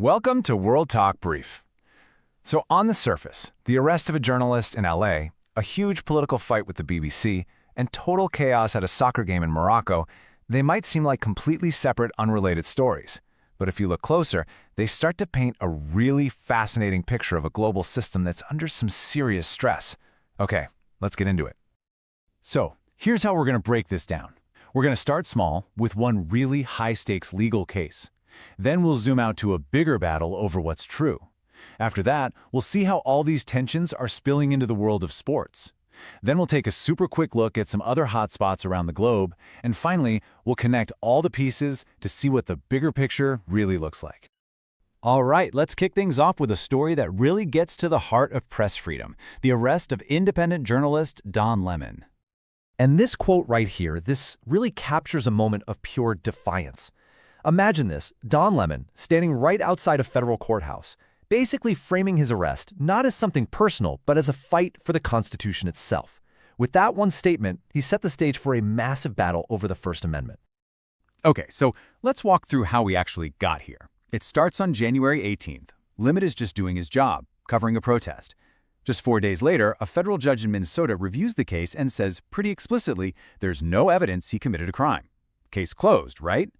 Welcome to World Talk Brief. So on the surface, the arrest of a journalist in LA, a huge political fight with the BBC, and total chaos at a soccer game in Morocco, they might seem like completely separate, unrelated stories. But if you look closer, they start to paint a really fascinating picture of a global system that's under some serious stress. Okay, let's get into it. So, here's how we're going to break this down. We're going to start small with one really high-stakes legal case. Then we'll zoom out to a bigger battle over what's true. After that, we'll see how all these tensions are spilling into the world of sports. Then we'll take a super quick look at some other hotspots around the globe, and finally, we'll connect all the pieces to see what the bigger picture really looks like. All right, let's kick things off with a story that really gets to the heart of press freedom, the arrest of independent journalist Don Lemon. And this quote right here, this really captures a moment of pure defiance. Imagine this, Don Lemon, standing right outside a federal courthouse, basically framing his arrest not as something personal, but as a fight for the Constitution itself. With that one statement, he set the stage for a massive battle over the First Amendment. Okay, so let's walk through how we actually got here. It starts on January 18th. Lemon is just doing his job, covering a protest. Just 4 days later, a federal judge in Minnesota reviews the case and says pretty explicitly there's no evidence he committed a crime. Case closed, right?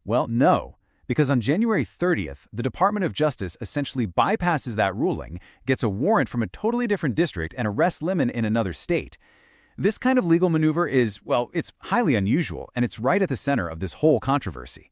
Well, no, because on January 30th, the Department of Justice essentially bypasses that ruling, gets a warrant from a totally different district, and arrests Lemon in another state. This kind of legal maneuver is, well, it's highly unusual, and it's right at the center of this whole controversy.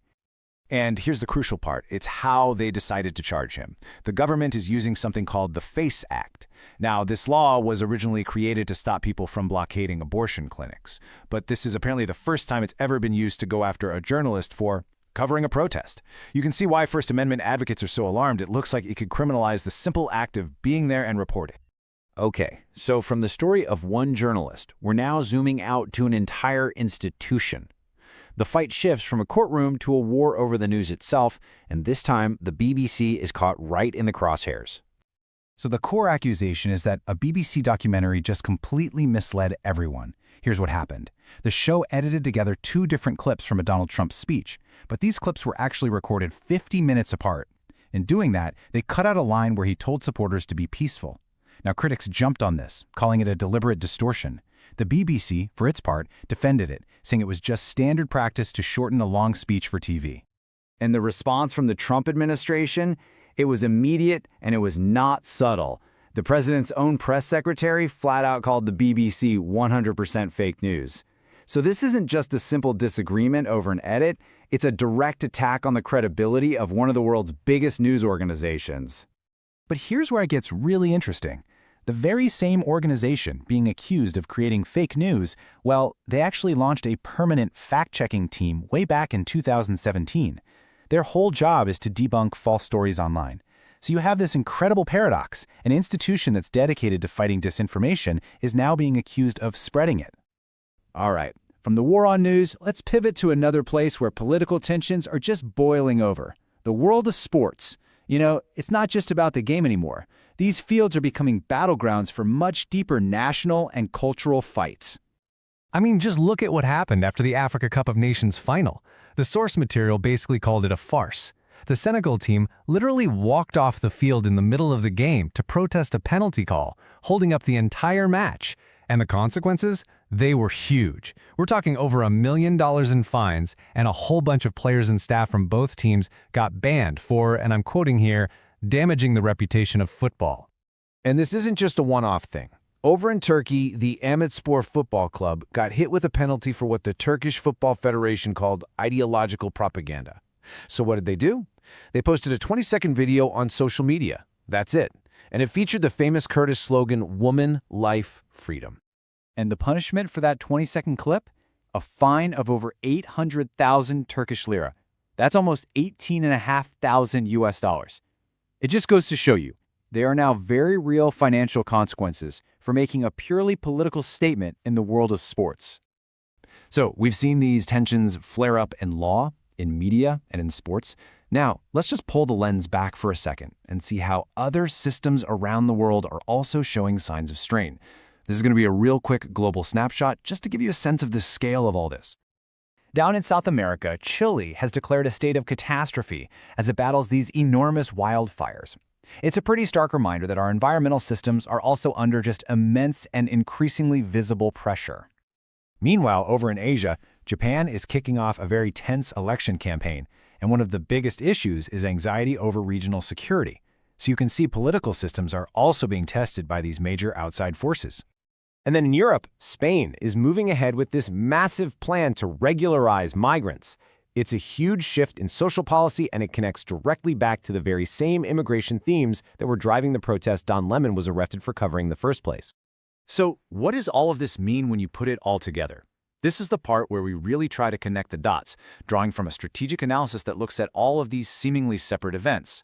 And here's the crucial part. It's how they decided to charge him. The government is using something called the FACE Act. Now, this law was originally created to stop people from blockading abortion clinics. But this is apparently the first time it's ever been used to go after a journalist for covering a protest. You can see why First Amendment advocates are so alarmed. It looks like it could criminalize the simple act of being there and reporting. Okay, so from the story of one journalist, we're now zooming out to an entire institution. The fight shifts from a courtroom to a war over the news itself, and this time the BBC is caught right in the crosshairs. So the core accusation is that a BBC documentary just completely misled everyone. Here's what happened. The show edited together 2 different clips from a Donald Trump speech, but these clips were actually recorded 50 minutes apart. In doing that, they cut out a line where he told supporters to be peaceful. Now, critics jumped on this, calling it a deliberate distortion. The BBC, for its part, defended it, saying it was just standard practice to shorten a long speech for TV. And the response from the Trump administration? It was immediate and it was not subtle. The president's own press secretary flat out called the BBC 100% fake news. So this isn't just a simple disagreement over an edit, it's a direct attack on the credibility of one of the world's biggest news organizations. But here's where it gets really interesting. The very same organization being accused of creating fake news, well, they actually launched a permanent fact-checking team way back in 2017. Their whole job is to debunk false stories online. So you have this incredible paradox. An institution that's dedicated to fighting disinformation is now being accused of spreading it. All right, from the war on news, let's pivot to another place where political tensions are just boiling over. The world of sports. You know, it's not just about the game anymore. These fields are becoming battlegrounds for much deeper national and cultural fights. I mean, just look at what happened after the Africa Cup of Nations final. The source material basically called it a farce. The Senegal team literally walked off the field in the middle of the game to protest a penalty call, holding up the entire match. And the consequences? They were huge. We're talking over $1 million in fines, and a whole bunch of players and staff from both teams got banned for, and I'm quoting here, damaging the reputation of football. And this isn't just a one-off thing. Over in Turkey, the Ahmetspor Football Club got hit with a penalty for what the Turkish Football Federation called ideological propaganda. So what did they do? They posted a 20-second video on social media. That's it. And it featured the famous Kurdish slogan, "Woman, Life, Freedom." And the punishment for that 20-second clip? A fine of over 800,000 Turkish lira. That's almost $18,500 US. It just goes to show you, there are now very real financial consequences for making a purely political statement in the world of sports. So we've seen these tensions flare up in law, in media, and in sports. Now, let's just pull the lens back for a second and see how other systems around the world are also showing signs of strain. This is going to be a real quick global snapshot just to give you a sense of the scale of all this. Down in South America, Chile has declared a state of catastrophe as it battles these enormous wildfires. It's a pretty stark reminder that our environmental systems are also under just immense and increasingly visible pressure. Meanwhile, over in Asia, Japan is kicking off a very tense election campaign, and one of the biggest issues is anxiety over regional security. So you can see political systems are also being tested by these major outside forces. And then in Europe, Spain is moving ahead with this massive plan to regularize migrants. It's a huge shift in social policy, and it connects directly back to the very same immigration themes that were driving the protest Don Lemon was arrested for covering in the first place. So, what does all of this mean when you put it all together? This is the part where we really try to connect the dots, drawing from a strategic analysis that looks at all of these seemingly separate events.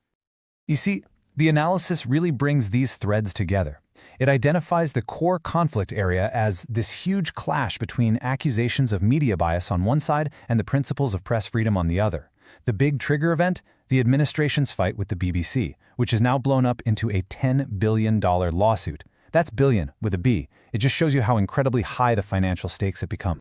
You see, the analysis really brings these threads together. It identifies the core conflict area as this huge clash between accusations of media bias on one side and the principles of press freedom on the other. The big trigger event, the administration's fight with the BBC, which is now blown up into a $10 billion lawsuit. That's billion with a B. It just shows you how incredibly high the financial stakes have become.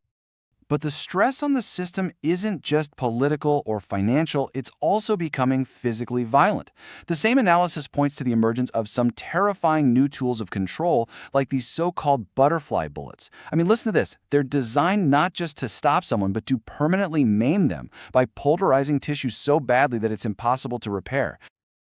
But the stress on the system isn't just political or financial, it's also becoming physically violent. The same analysis points to the emergence of some terrifying new tools of control, like these so-called butterfly bullets. I mean, listen to this. They're designed not just to stop someone, but to permanently maim them by pulverizing tissue so badly that it's impossible to repair.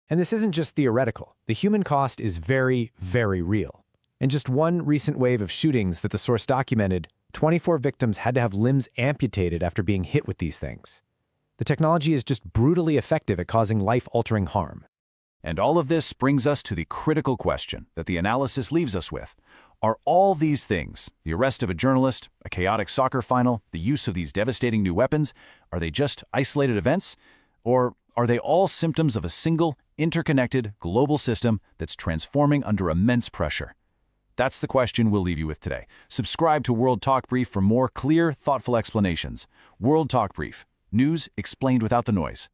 And this isn't just theoretical. The human cost is very, very real. In just one recent wave of shootings that the source documented, 24 victims had to have limbs amputated after being hit with these things. The technology is just brutally effective at causing life-altering harm. And all of this brings us to the critical question that the analysis leaves us with. Are all these things, the arrest of a journalist, a chaotic soccer final, the use of these devastating new weapons, are they just isolated events? Or are they all symptoms of a single, interconnected, global system that's transforming under immense pressure? That's the question we'll leave you with today. Subscribe to World Talk Brief for more clear, thoughtful explanations. World Talk Brief. News explained without the noise.